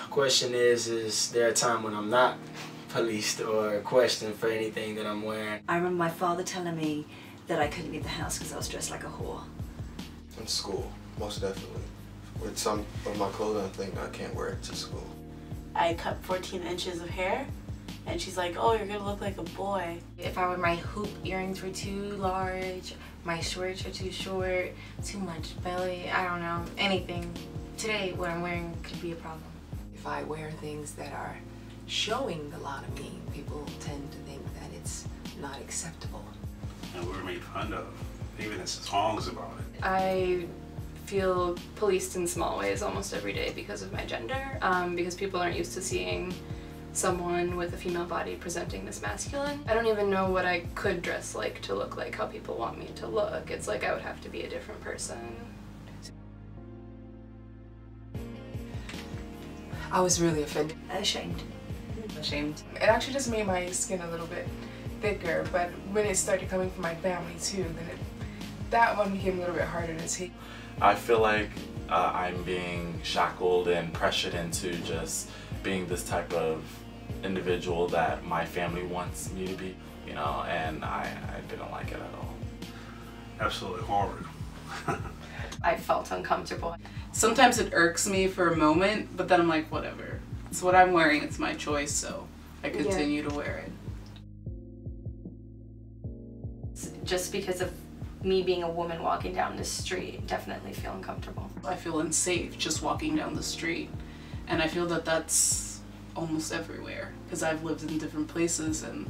Question is there a time when I'm not policed or questioned for anything that I'm wearing? I remember my father telling me that I couldn't leave the house because I was dressed like a whore. In school, most definitely. With some of my clothing, I think I can't wear it to school. I cut 14 inches of hair, and she's like, oh, you're gonna look like a boy. If my hoop earrings were too large, my shorts are too short, too much belly, I don't know, anything. Today, what I'm wearing could be a problem. If I wear things that are showing a lot of me, people tend to think that it's not acceptable. And we're made fun of, even in songs about it. I feel policed in small ways almost every day because of my gender, because people aren't used to seeing someone with a female body presenting this masculine. I don't even know what I could dress like to look like how people want me to look. It's like I would have to be a different person. I was really offended. Ashamed. Ashamed. It actually just made my skin a little bit thicker, but when it started coming from my family too, then that one became a little bit harder to take. I feel like I'm being shackled and pressured into just being this type of individual that my family wants me to be, you know, and I didn't like it at all. Absolutely horrid. I felt uncomfortable. Sometimes it irks me for a moment, but then I'm like, whatever. It's what I'm wearing, it's my choice, so I continue to wear it. Just because of me being a woman walking down the street, definitely feel uncomfortable. I feel unsafe just walking down the street, and I feel that that's almost everywhere because I've lived in different places, and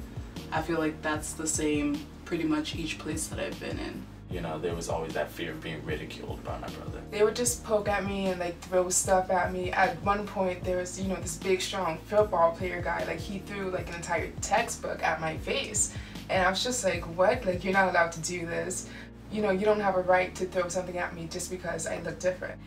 I feel like that's the same pretty much each place that I've been in. You know, there was always that fear of being ridiculed by my brother. They would just poke at me and like throw stuff at me. At one point there was, you know, this big strong football player guy, like he threw like an entire textbook at my face. And I was just like, what? Like, you're not allowed to do this. You know, you don't have a right to throw something at me just because I look different.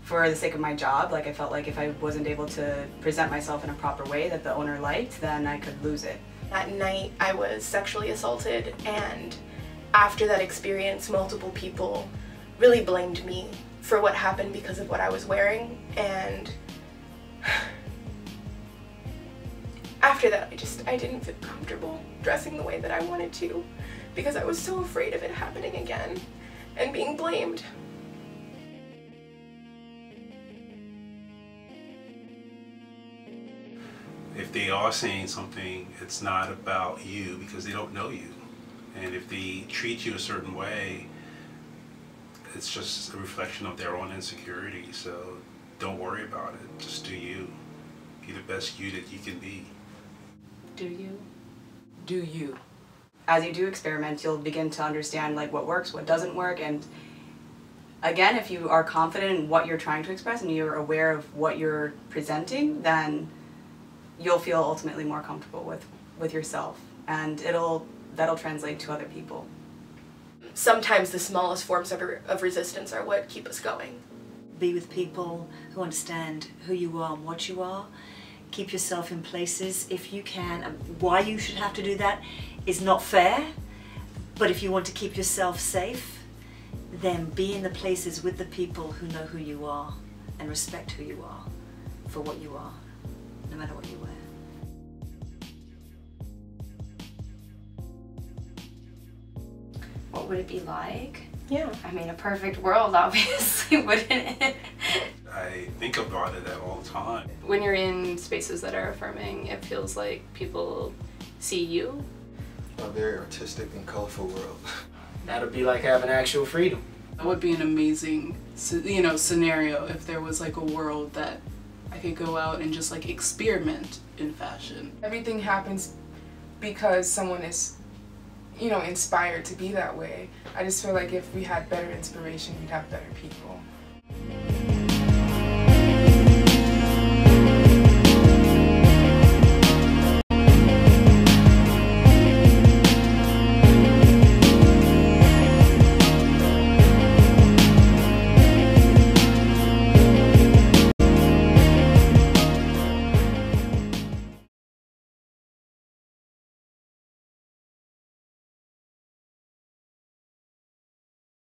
For the sake of my job, like I felt like if I wasn't able to present myself in a proper way that the owner liked, then I could lose it. That night I was sexually assaulted, and after that experience multiple people really blamed me for what happened because of what I was wearing, and after that I didn't feel comfortable dressing the way that I wanted to because I was so afraid of it happening again and being blamed. If they are saying something, it's not about you because they don't know you. And if they treat you a certain way, it's just a reflection of their own insecurity. So don't worry about it. Just do you. Be the best you that you can be. Do you? Do you. As you do experiment, you'll begin to understand like what works, what doesn't work, and again, if you are confident in what you're trying to express and you're aware of what you're presenting, then you'll feel ultimately more comfortable with yourself, and that'll translate to other people. Sometimes the smallest forms of resistance are what keep us going. Be with people who understand who you are and what you are. Keep yourself in places if you can. Why you should have to do that is not fair, but if you want to keep yourself safe, then be in the places with the people who know who you are and respect who you are for what you are, no matter what you wear. What would it be like? Yeah. I mean, a perfect world, obviously, wouldn't it? I think about it all the time. When you're in spaces that are affirming, it feels like people see you. A very artistic and colorful world. That'll be like having actual freedom. That would be an amazing, you know, scenario if there was like a world that I could go out and just like experiment in fashion. Everything happens because someone is, you know, inspired to be that way. I just feel like if we had better inspiration, we'd have better people.